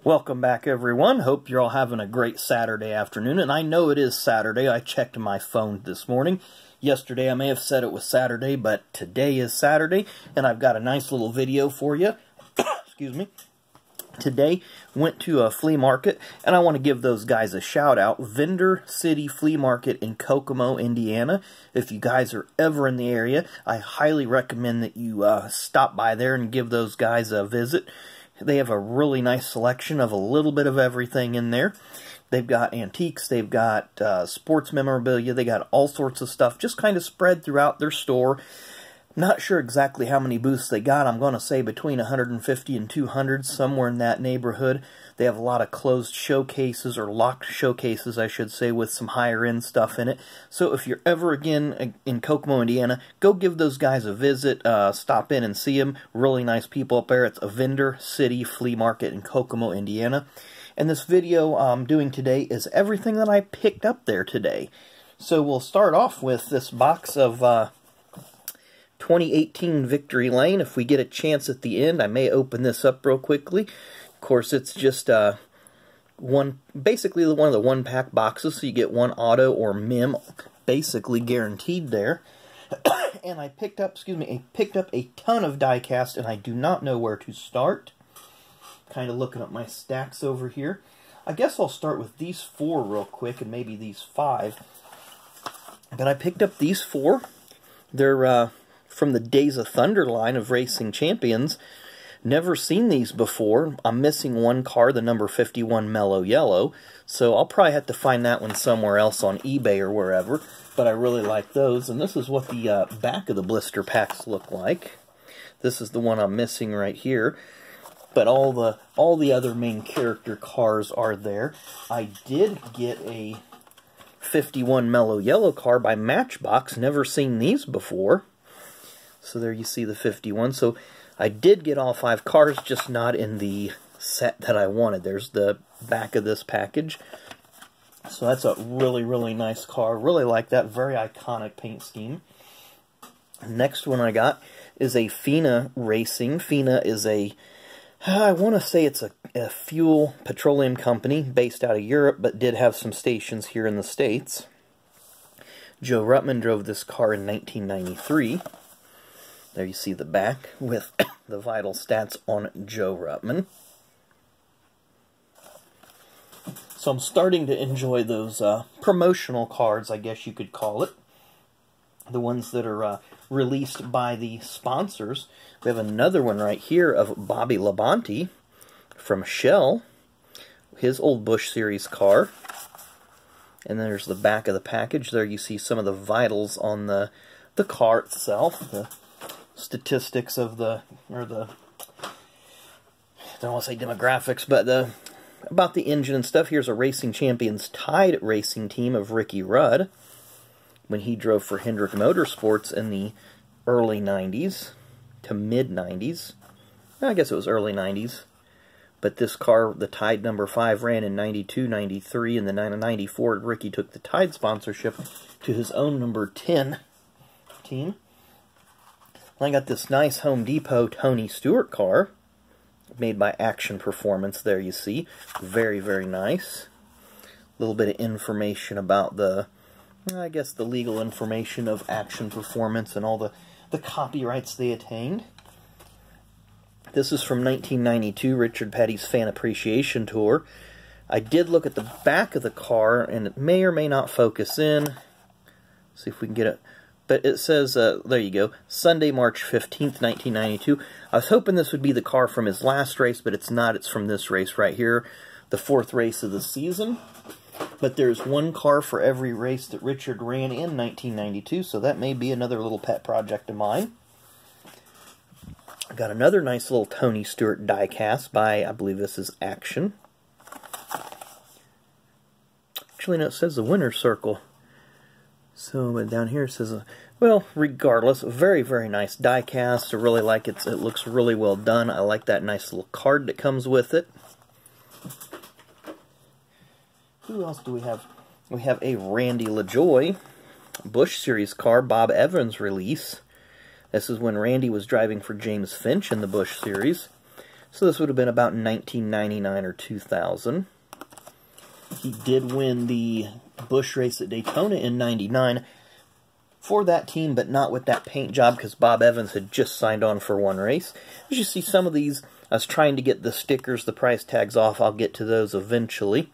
Welcome back, everyone. Hope you're all having a great Saturday afternoon. And I know it is Saturday. I checked my phone this morning. Yesterday I may have said it was Saturday, but today is Saturday. And I've got a nice little video for you. Excuse me. Today, went to a flea market, and I want to give those guys a shout out. Vendor City Flea Market in Kokomo, Indiana. If you guys are ever in the area, I highly recommend that you stop by there and give those guys a visit. They have a really nice selection of a little bit of everything in there. They've got antiques, they've got sports memorabilia, they got all sorts of stuff just kind of spread throughout their store. Not sure exactly how many booths they got. I'm going to say between 150 and 200, somewhere in that neighborhood. They have a lot of closed showcases, or locked showcases, I should say, with some higher-end stuff in it. So if you're ever again in Kokomo, Indiana, go give those guys a visit. Stop in and see them. Really nice people up there. It's a Vendor City Flea Market in Kokomo, Indiana. And this video I'm doing today is everything that I picked up there today. So we'll start off with this box of 2018 Victory Lane. If we get a chance at the end, I may open this up real quickly. Of course, it's just basically one of the one-pack boxes, so you get one auto or mem, basically guaranteed there. And I picked up, a ton of die-cast, and I do not know where to start. Kind of looking at my stacks over here. I guess I'll start with these four real quick, and maybe these five. But I picked up these four. They're from the Days of Thunder line of Racing Champions. Never seen these before. I'm missing one car, the number 51 Mellow Yellow, so I'll probably have to find that one somewhere else on eBay or wherever, but I really like those. And this is what the back of the blister packs look like. This is the one I'm missing right here, but all the other main character cars are there. I did get a 51 Mellow Yellow car by Matchbox. Never seen these before. So there you see the 51. So I did get all five cars, just not in the set that I wanted. There's the back of this package. So that's a really, really nice car. Really like that. Very iconic paint scheme. Next one I got is a Fina Racing. Fina is I want to say it's a fuel petroleum company based out of Europe, but did have some stations here in the States. Joe Ruttman drove this car in 1993. There you see the back with the vital stats on Joe Ruttman. So I'm starting to enjoy those promotional cards, I guess you could call it. The ones that are released by the sponsors. We have another one right here of Bobby Labonte from Shell. His old Busch Series car. And then there's the back of the package. There you see some of the vitals on the car itself. The statistics of I don't want to say demographics, but about the engine and stuff. Here's a Racing Champions Tide racing team of Ricky Rudd when he drove for Hendrick Motorsports in the early 90s to mid 90s. I guess it was early 90s. But this car, the Tide number 5, ran in 92, 93, and then in 94 Ricky took the Tide sponsorship to his own number 10 team. I got this nice Home Depot Tony Stewart car, made by Action Performance, there you see. Very, very nice. A little bit of information about the legal information of Action Performance and all the copyrights they attained. This is from 1992, Richard Petty's Fan Appreciation Tour. I did look at the back of the car, and it may or may not focus in. See if we can get it. But it says, there you go, Sunday, March 15th, 1992. I was hoping this would be the car from his last race, but it's not. It's from this race right here, the 4th race of the season. But there's one car for every race that Richard ran in 1992, so that may be another little pet project of mine. I got another nice little Tony Stewart die-cast by, I believe this is Action. Actually, no, it says the winner's circle. So, but down here it says, well, regardless, very, very nice die-cast. I really like it. It looks really well done. I like that nice little card that comes with it. Who else do we have? We have a Randy LaJoie Busch Series car, Bob Evans release. This is when Randy was driving for James Finch in the Busch Series. So this would have been about 1999 or 2000. He did win the Busch race at Daytona in 99 for that team, but not with that paint job because Bob Evans had just signed on for one race. As you see, some of these, I was trying to get the stickers, the price tags off. I'll get to those eventually.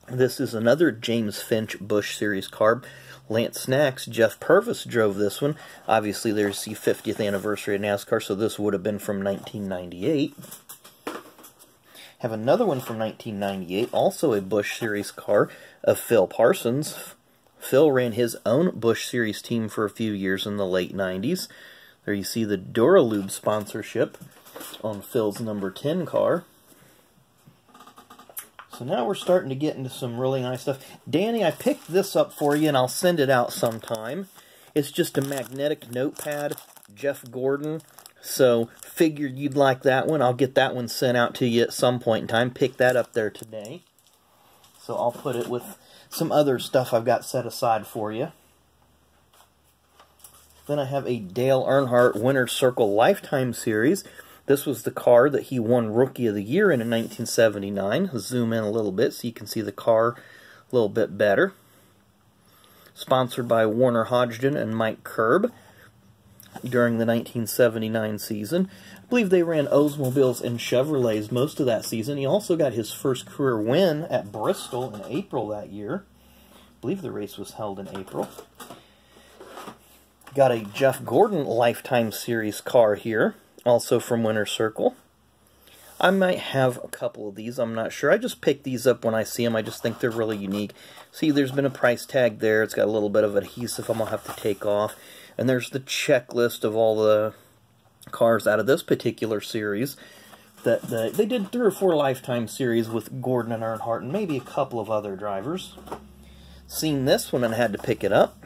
This is another James Finch Busch Series car. Lance Snacks, Jeff Purvis drove this one. Obviously, there's the 50th anniversary of NASCAR, so this would have been from 1998. Have another one from 1998, also a Busch Series car of Phil Parsons. Phil ran his own Busch Series team for a few years in the late 90s. There you see the Duralube sponsorship on Phil's number 10 car. So now we're starting to get into some really nice stuff. Danny, I picked this up for you, and I'll send it out sometime. It's just a magnetic notepad, Jeff Gordon. So, figured you'd like that one. I'll get that one sent out to you at some point in time. Pick that up there today. So I'll put it with some other stuff I've got set aside for you. Then I have a Dale Earnhardt Winner's Circle Lifetime Series. This was the car that he won Rookie of the Year in 1979. Zoom in a little bit so you can see the car a little bit better. Sponsored by Warner Hodgson and Mike Curb during the 1979 season. I believe they ran Oldsmobiles and Chevrolets most of that season. He also got his first career win at Bristol in April that year. I believe the race was held in April. Got a Jeff Gordon Lifetime Series car here, also from Winner's Circle. I might have a couple of these, I'm not sure. I just pick these up when I see them. I just think they're really unique. See, there's been a price tag there. It's got a little bit of adhesive I'm going to have to take off. And there's the checklist of all the cars out of this particular series. They did 3 or 4 Lifetime series with Gordon and Earnhardt and maybe a couple of other drivers. Seen this one and had to pick it up.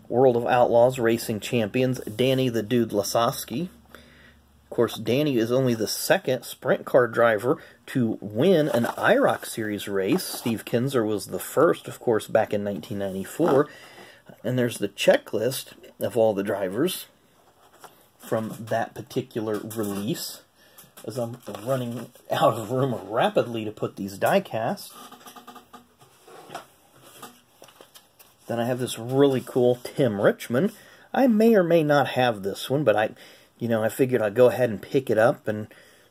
World of Outlaws Racing Champions, Danny the Dude Lisowski. Of course, Danny is only the second sprint car driver to win an IROC Series race. Steve Kinzer was the first, of course, back in 1994. And there's the checklist of all the drivers from that particular release. As I'm running out of room rapidly to put these die casts. Then I have this really cool Tim Richmond. I may or may not have this one, but I figured I'd go ahead and pick it up and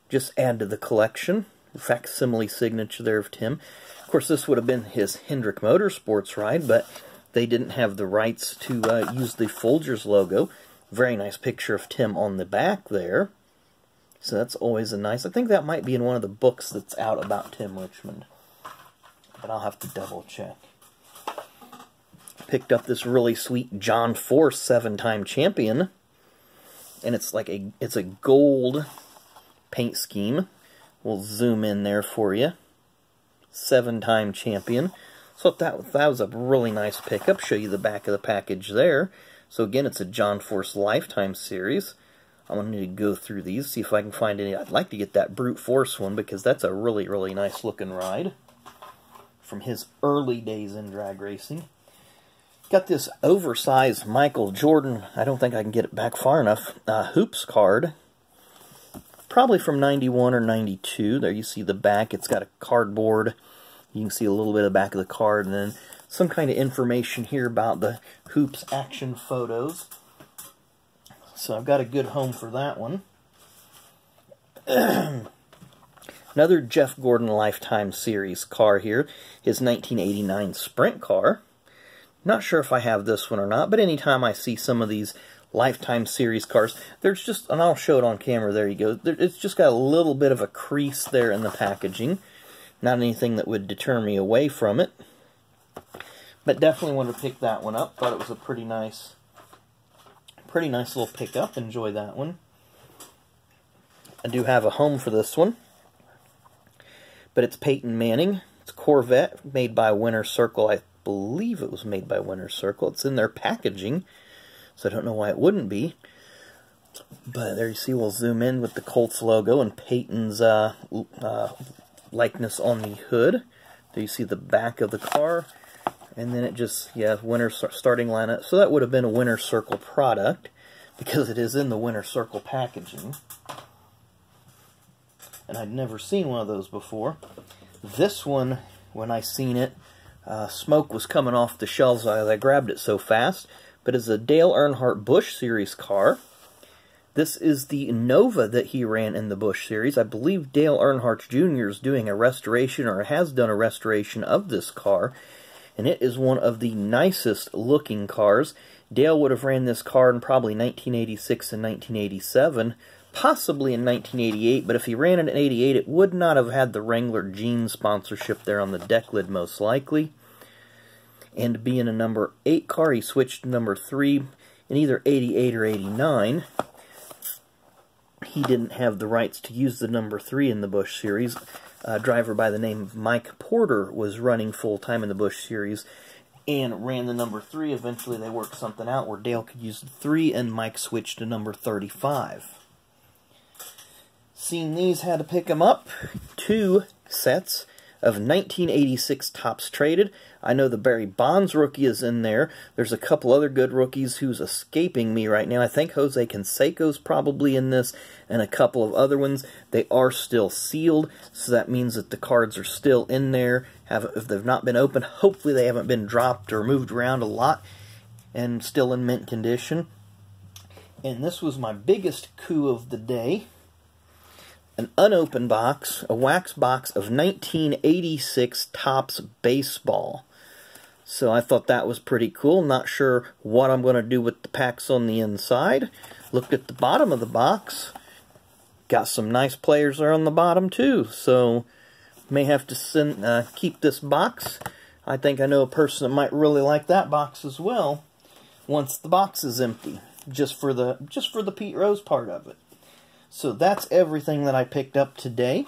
just add to the collection. Facsimile signature there of Tim. Of course, this would have been his Hendrick Motorsports ride, but they didn't have the rights to use the Folgers logo. Very nice picture of Tim on the back there. So that's always a nice... I think that might be in one of the books that's out about Tim Richmond. But I'll have to double check. Picked up this really sweet John Force 7-time champion. And it's like it's a gold paint scheme. We'll zoom in there for you. 7-time champion. So that was a really nice pickup. Show you the back of the package there. So again, it's a John Force Lifetime Series. I'm going to need to go through these, see if I can find any. I'd like to get that Brute Force one because that's a really, really nice looking ride from his early days in drag racing. Got this oversized Michael Jordan, I don't think I can get it back far enough, Hoops card. Probably from 91 or 92. There you see the back. It's got a cardboard. You can see a little bit of the back of the card, and then some kind of information here about the Hoops action photos. So I've got a good home for that one. Another Jeff Gordon Lifetime Series car here. His 1989 Sprint car. Not sure if I have this one or not, but anytime I see some of these Lifetime Series cars, there's just, and I'll show it on camera, there you go, it's just got a little bit of a crease there in the packaging. Not anything that would deter me away from it. But definitely wanted to pick that one up. Thought it was a pretty nice little pickup. Enjoy that one. I do have a home for this one. But it's Peyton Manning. It's Corvette, made by Winner's Circle. I believe it was made by Winner's Circle. It's in their packaging, so I don't know why it wouldn't be. But there you see, we'll zoom in with the Colts logo and Peyton's likeness on the hood. There you see the back of the car. And then it just, yeah, Winner's starting lineup. So that would have been a Winner's Circle product, because it is in the Winner's Circle packaging. and I'd never seen one of those before. This one, when I seen it, smoke was coming off the shelves as I grabbed it so fast, but it's a Dale Earnhardt Busch Series car. This is the Nova that he ran in the Busch Series. I believe Dale Earnhardt Jr. is doing a restoration, or has done a restoration of this car, and it is one of the nicest looking cars. Dale would have ran this car in probably 1986 and 1987, possibly in 1988, but if he ran it in 88, it would not have had the Wrangler jeans sponsorship there on the deck lid, most likely. And being a number 8 car, he switched to number 3 in either 88 or 89. He didn't have the rights to use the number 3 in the Busch Series. A driver by the name of Mike Porter was running full-time in the Busch Series and ran the number 3. Eventually they worked something out where Dale could use the 3 and Mike switched to number 35. Seen these, had to pick them up. 2 sets of 1986 Topps Traded. I know the Barry Bonds rookie is in there. There's a couple other good rookies who's escaping me right now. I think Jose Canseco's probably in this, and a couple of other ones. They are still sealed, so that means that the cards are still in there. If they've not been opened, hopefully they haven't been dropped or moved around a lot, and still in mint condition. And this was my biggest coup of the day. An unopened box, a wax box of 1986 Topps Baseball. So I thought that was pretty cool. Not sure what I'm going to do with the packs on the inside. Looked at the bottom of the box. Got some nice players there on the bottom too. So may have to keep this box. I think I know a person that might really like that box as well once the box is empty. Just for the Pete Rose part of it. So that's everything that I picked up today.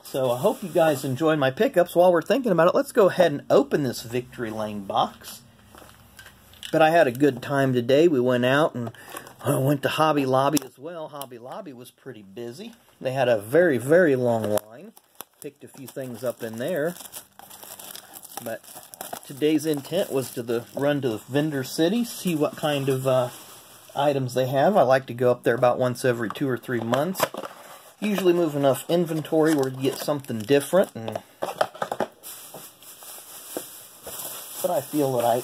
So I hope you guys enjoyed my pickups. While we're thinking about it, let's go ahead and open this Victory Lane box. But I had a good time today. We went out and went to Hobby Lobby as well. Hobby Lobby was pretty busy. They had a very, very long line. Picked a few things up in there. But today's intent was to run to the Vendor City, see what kind of items they have. I like to go up there about once every 2 or 3 months. Usually move enough inventory where you get something different. But I feel that I,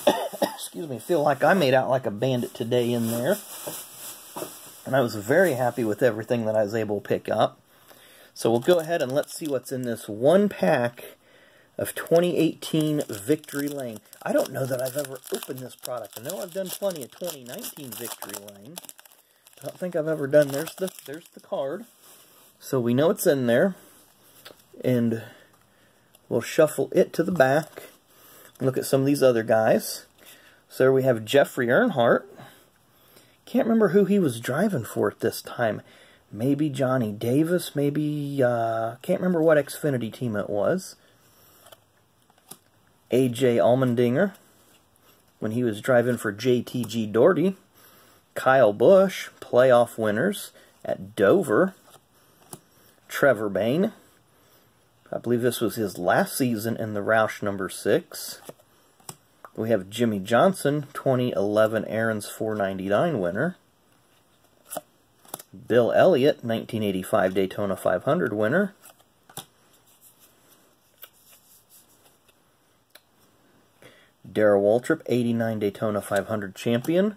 feel like I made out like a bandit today in there. And I was very happy with everything that I was able to pick up. So we'll go ahead and let's see what's in this one pack of 2018 Victory Lane. I don't know that I've ever opened this product. I know I've done plenty of 2019 Victory Lane. I don't think I've ever done. There's the card. So we know it's in there. And we'll shuffle it to the back. Look at some of these other guys. So there we have Jeffrey Earnhardt. Can't remember who he was driving for at this time. Maybe Johnny Davis. Maybe, can't remember what Xfinity team it was. A.J. Allmendinger, when he was driving for JTG Doherty. Kyle Busch, playoff winners at Dover. Trevor Bayne, I believe this was his last season in the Roush number 6. We have Jimmy Johnson, 2011 Aaron's 499 winner. Bill Elliott, 1985 Daytona 500 winner. Darrell Waltrip, 89 Daytona 500 champion.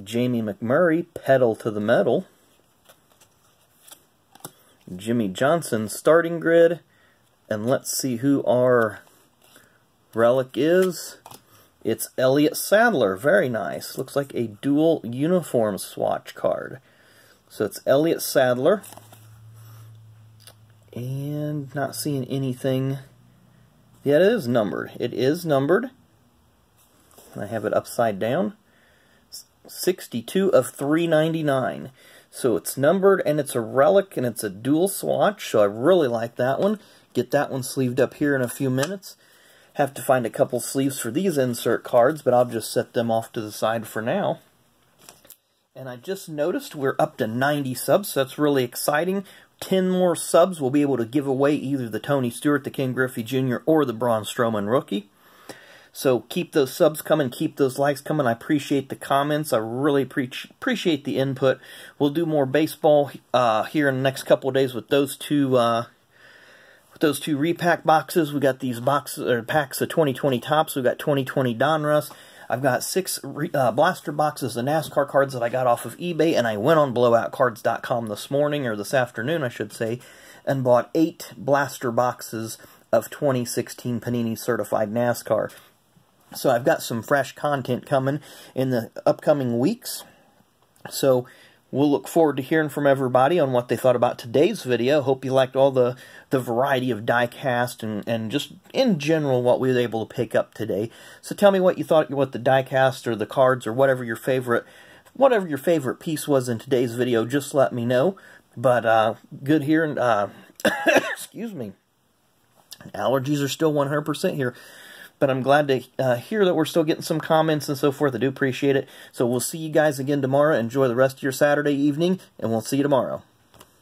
Jamie McMurray, pedal to the metal. Jimmy Johnson, starting grid. And let's see who our relic is. It's Elliott Sadler. Very nice. Looks like a dual uniform swatch card. So it's Elliott Sadler. And not seeing anything. Yeah, it is numbered. It is numbered. I have it upside down. 62 of 399. So it's numbered and it's a relic and it's a dual swatch. So I really like that one. Get that one sleeved up here in a few minutes. Have to find a couple sleeves for these insert cards, but I'll just set them off to the side for now. And I just noticed we're up to 90 subs, so that's really exciting. 10 more subs, we'll be able to give away either the Tony Stewart, the Ken Griffey Jr., or the Braun Strowman rookie. So keep those subs coming, keep those likes coming. I appreciate the comments. I really appreciate the input. We'll do more baseball here in the next couple of days with those two repack boxes. We got these boxes or packs of 2020 Topps. We got 2020 Donruss. I've got 6 blaster boxes of NASCAR cards that I got off of eBay, and I went on blowoutcards.com this morning, or this afternoon, I should say, and bought 8 blaster boxes of 2016 Panini Certified NASCAR. So I've got some fresh content coming in the upcoming weeks. So we'll look forward to hearing from everybody on what they thought about today's video. Hope you liked all the variety of die-cast and just in general what we were able to pick up today. So tell me what you thought, what the die-cast or the cards or whatever your favorite piece was in today's video. Just let me know. But good hearing. Excuse me. Allergies are still 100% here. But I'm glad to hear that we're still getting some comments and so forth. I do appreciate it. So we'll see you guys again tomorrow. Enjoy the rest of your Saturday evening, and we'll see you tomorrow.